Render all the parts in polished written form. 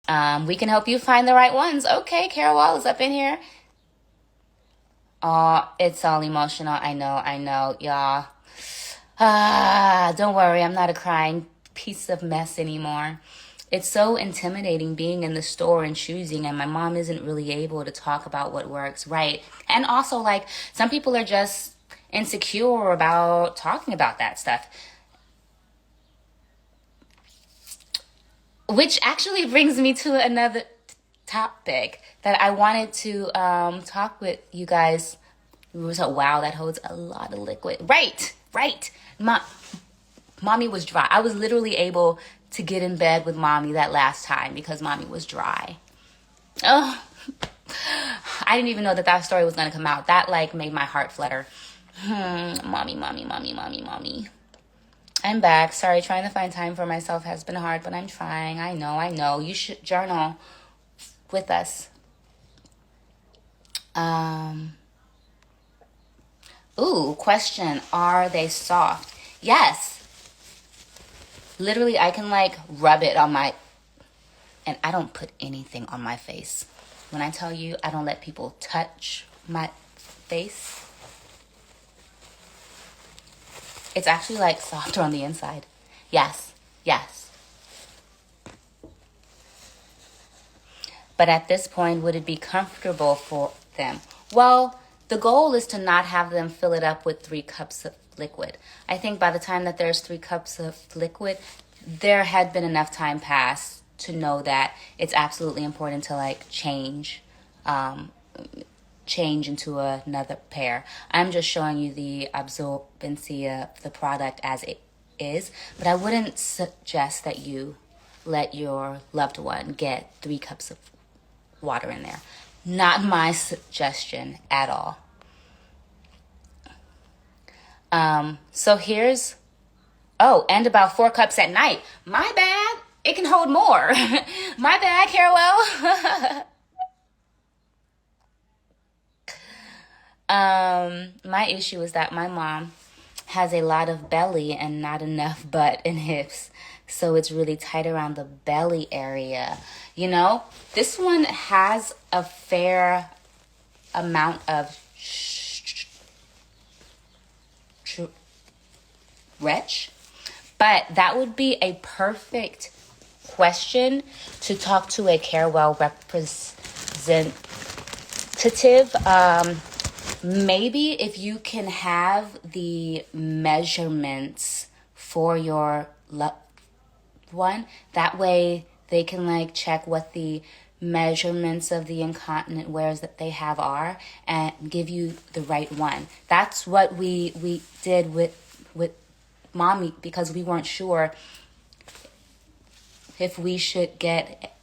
We can help you find the right ones. Okay, Carewell is up in here. Oh, it's all emotional. I know, y'all. Don't worry, I'm not a crying piece of mess anymore. It's so intimidating being in the store and choosing, and my mom isn't really able to talk about what works, right? And also, like, some people are just insecure about talking about that stuff. Which actually brings me to another topic that I wanted to talk with you guys. So, wow, that holds a lot of liquid. Right, right. Mommy was dry. I was literally able to get in bed with mommy that last time because mommy was dry. Oh, I didn't even know that story was going to come out. That like made my heart flutter. Mommy. I'm back. Sorry, trying to find time for myself has been hard, but I'm trying. I know. You should journal with us. Question. Are they soft? Yes. Literally, I can like rub it on my, and I don't put anything on my face. When I tell you I don't let people touch my face, it's actually like softer on the inside. Yes. But at this point, would it be comfortable for them? Well, the goal is to not have them fill it up with 3 cups of liquid. I think by the time that there's 3 cups of liquid, there had been enough time passed to know that it's absolutely important to like change into another pair. I'm just showing you the absorbency of the product as it is, but I wouldn't suggest that you let your loved one get 3 cups of water in there. Not my suggestion at all. So here's, and about 4 cups at night. My bad. It can hold more. My bad, Carewell. My issue is that my mom has a lot of belly and not enough butt and hips. So it's really tight around the belly area. You know, this one has a fair amount of stretch, but that would be a perfect question to talk to a Carewell representative. Maybe if you can have the measurements for your loved one, that way they can like check what the measurements of the incontinent wears that they have are and give you the right one. That's what we did with mommy, because we weren't sure if we should get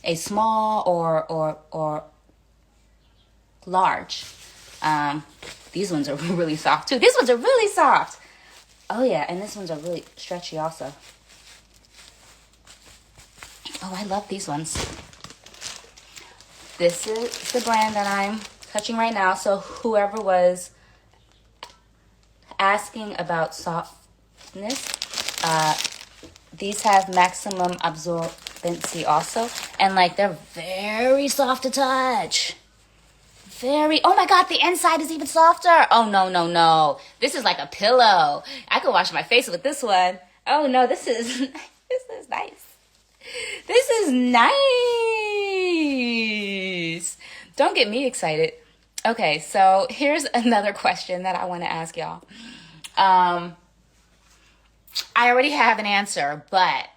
a small or large. These ones are really soft too. These ones are really soft. Oh yeah, and these ones are really stretchy also. Oh, I love these ones. This is the brand that I'm touching right now. So whoever was asking about softness, these have maximum absorbency also. And like they're very soft to touch. Oh my God, the inside is even softer. Oh, no. This is like a pillow. I could wash my face with this one. Oh no, this is nice. This is nice. Don't get me excited. Okay, so here's another question that I want to ask y'all. I already have an answer, but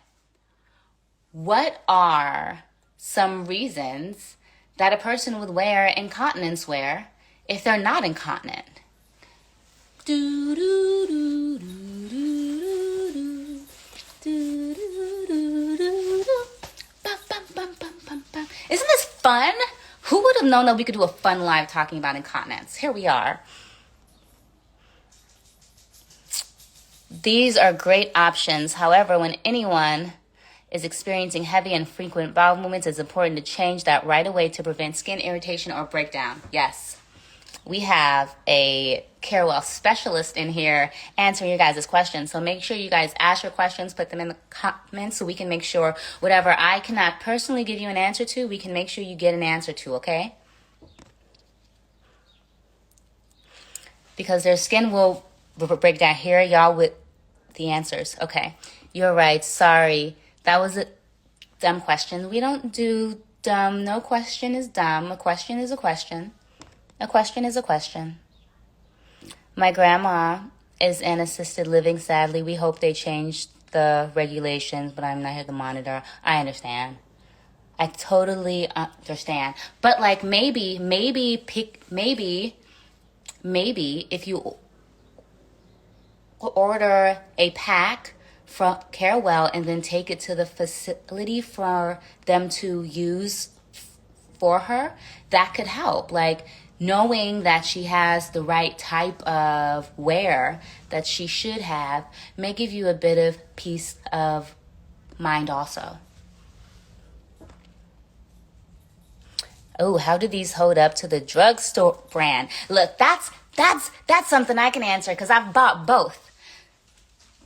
what are some reasons that a person would wear incontinence wear if they're not incontinent? Isn't this fun? Who would have known that we could do a fun live talking about incontinence? Here we are. These are great options. However, when anyone is experiencing heavy and frequent bowel movements, it's important to change that right away to prevent skin irritation or breakdown. Yes. we have a Carewell specialist in here answering your guys' questions. So make sure you guys ask your questions, put them in the comments so we can make sure whatever I cannot personally give you an answer to, we can make sure you get an answer to, okay? Because their skin will break down. Here, y'all, with the answers. Okay, you're right. Sorry. That was a dumb question. We don't do dumb. No question is dumb. A question is a question. A question is a question. My grandma is in assisted living, sadly. We hope they change the regulations, but I'm not here to monitor. I understand. I totally understand. But like maybe if you order a pack from Carewell and then take it to the facility for them to use for her, that could help. Like knowing that she has the right type of wear that she should have may give you a bit of peace of mind also. Oh, how do these hold up to the drugstore brand? Look, that's something I can answer because I've bought both.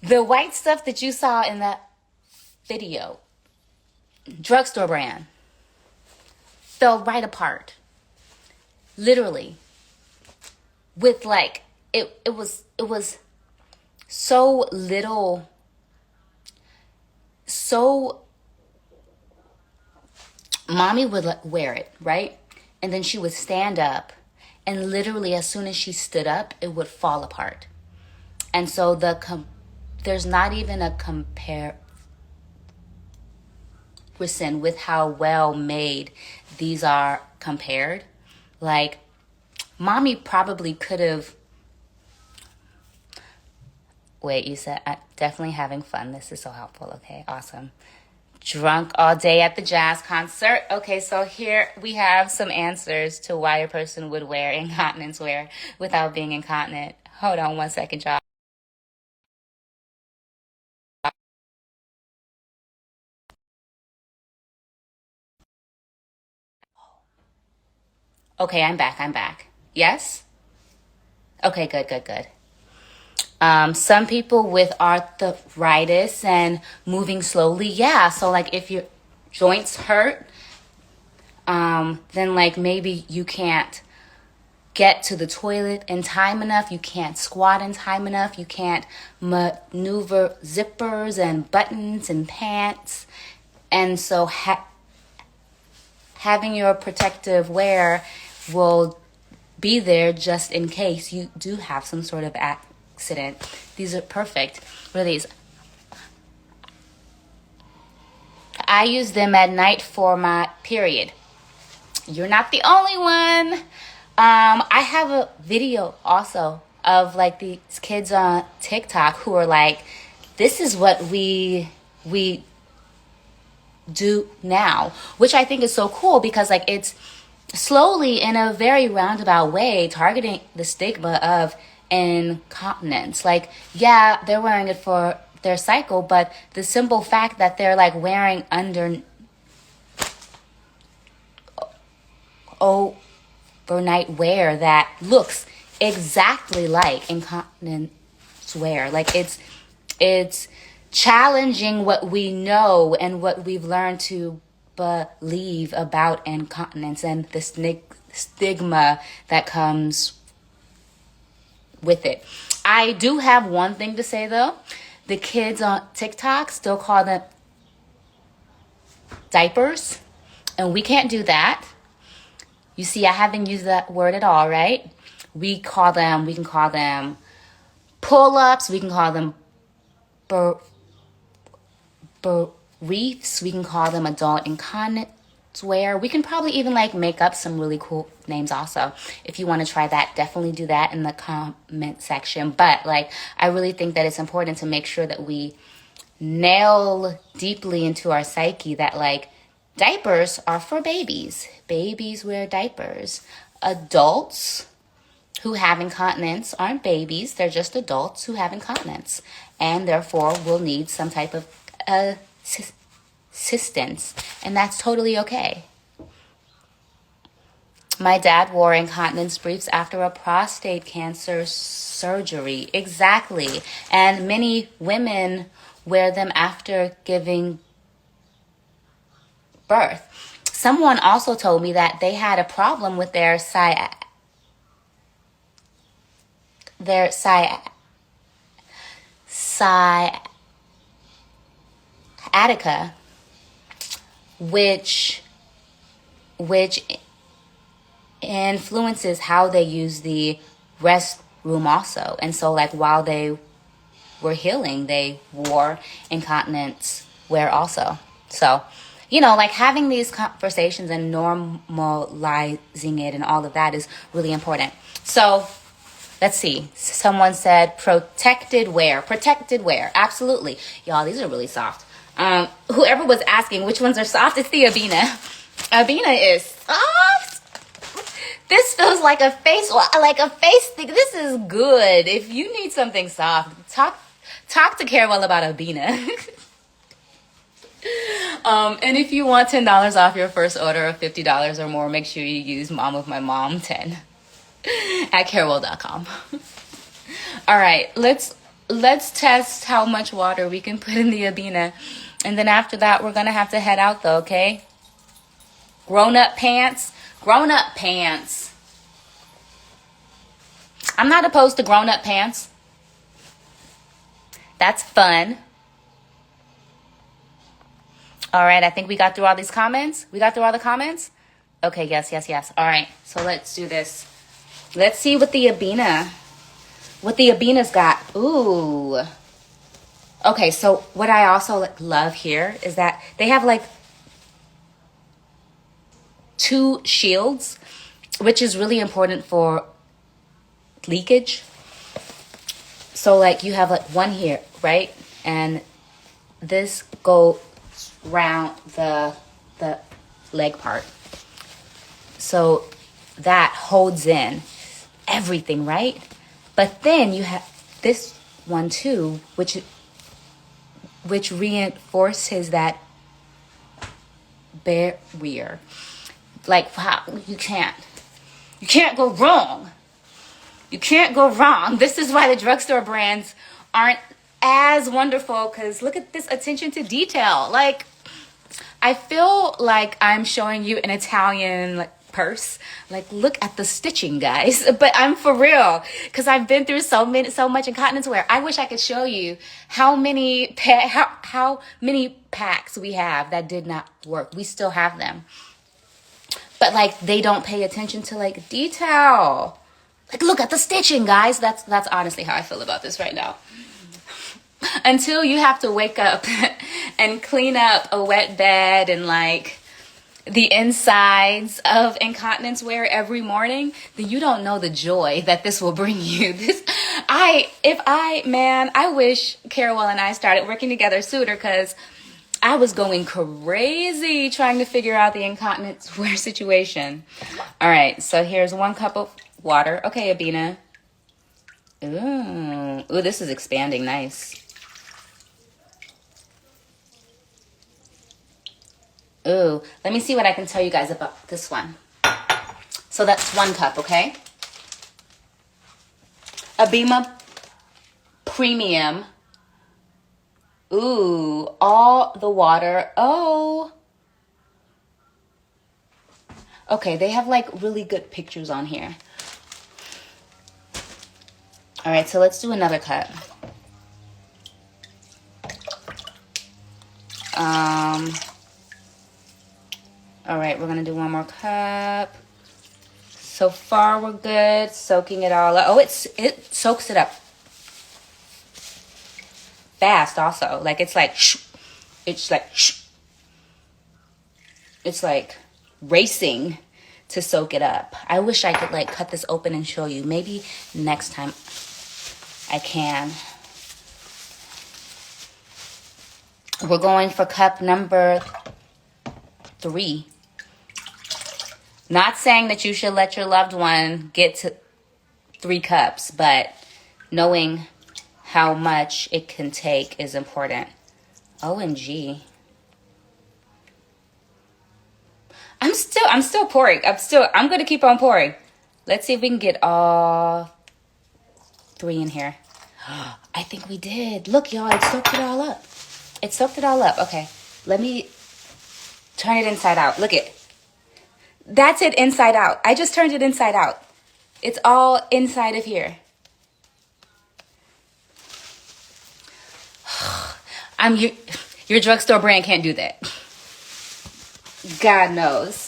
The white stuff that you saw in that video, drugstore brand, fell right apart. Literally. With like, it was so little, so mommy would wear it, right? And then she would stand up, and literally as soon as she stood up, it would fall apart. And so there's not even a comparison with how well made these are compared. Like, mommy probably could have... Wait, you said, I'm definitely having fun. This is so helpful. Okay, awesome. Drunk all day at the jazz concert. Okay, so here we have some answers to why a person would wear incontinence wear without being incontinent. Hold on one second, y'all. Okay, I'm back. Yes? Okay, good. Some people with arthritis and moving slowly, yeah. So like if your joints hurt, then like maybe you can't get to the toilet in time enough. You can't squat in time enough. You can't maneuver zippers and buttons and pants. And so having your protective wear will be there just in case you do have some sort of accident. These are perfect. What are these? I use them at night for my period. You're not the only one. I have a video also of like these kids on TikTok who are like, this is what we do now, which I think is so cool because like it's slowly in a very roundabout way targeting the stigma of incontinence. Like, yeah, they're wearing it for their cycle, but the simple fact that they're like wearing overnight wear that looks exactly like incontinence wear, like it's challenging what we know and what we've learned to believe about incontinence and the stigma that comes with it. I do have one thing to say though. The kids on TikTok still call them diapers, and we can't do that. You see, I haven't used that word at all, right? We can call them pull-ups, we can call them reefs, we can call them adult incontinence wear. We can probably even like make up some really cool names also. If you want to try that, definitely do that in the comment section. But like, I really think that it's important to make sure that we nail deeply into our psyche that like diapers are for babies. Babies wear diapers. Adults who have incontinence aren't babies. They're just adults who have incontinence and therefore will need some type of assistance, and that's totally okay. My dad wore incontinence briefs after a prostate cancer surgery. Exactly. And many women wear them after giving birth. Someone also told me that they had a problem with their sciatica, which influences how they use the restroom also. And so like while they were healing, they wore incontinence wear also. So, you know, like having these conversations and normalizing it and all of that is really important. So let's see. Someone said protected wear. Protected wear. Absolutely. Y'all, these are really soft. Whoever was asking which ones are soft, it's the Abina. Abina is soft. This feels like a face thing. This is good. If you need something soft, talk to Carewell about Abina. And if you want $10 off your first order of $50 or more, make sure you use Mom with My Mom 10 at carewell.com. All right, let's test how much water we can put in the Abina. And then after that, we're going to have to head out though, okay? Grown-up pants. Grown-up pants. I'm not opposed to grown-up pants. That's fun. All right, I think we got through all these comments. We got through all the comments? Okay, yes. All right, so let's do this. Let's see what the Abina's got. Ooh. Okay, so what I also love here is that they have like 2 shields, which is really important for leakage. So like you have like one here, right? And this goes round the leg part. So that holds in everything, right? But then you have this one too, which reinforces that barrier. Like, wow, you can't go wrong. You can't go wrong. This is why the drugstore brands aren't as wonderful, because look at this attention to detail. Like, I feel like I'm showing you an Italian purse. Like, look at the stitching, guys. But I'm for real, because I've been through so much incontinence wear. I wish I could show you how many packs we have that did not work. We still have them. But like they don't pay attention to like detail. Like look at the stitching, guys. That's honestly how I feel about this right now. Until you have to wake up and clean up a wet bed and like the insides of incontinence wear every morning, then you don't know the joy that this will bring you. I wish Carewell and I started working together sooner, because I was going crazy trying to figure out the incontinence wear situation. All right, so here's 1 cup of water. Okay, Abina. Ooh, this is expanding nice. Ooh, let me see what I can tell you guys about this one. So that's 1 cup, okay? Abima Premium. Ooh, all the water. Oh. Okay, they have like really good pictures on here. All right, so let's do another cup. All right, we're gonna do 1 more cup. So far, we're good. Soaking it all up. Oh, it soaks it up fast. Also, like it's like it's like racing to soak it up. I wish I could like cut this open and show you. Maybe next time I can. We're going for cup number 3. Not saying that you should let your loved one get to 3 cups, but knowing how much it can take is important. OMG. I'm still pouring. I'm going to keep on pouring. Let's see if we can get all 3 in here. I think we did. Look, y'all, it soaked it all up. It soaked it all up. Okay, let me turn it inside out. Look it. That's it inside out. I just turned it inside out. It's all inside of here. Your drugstore brand can't do that. God knows.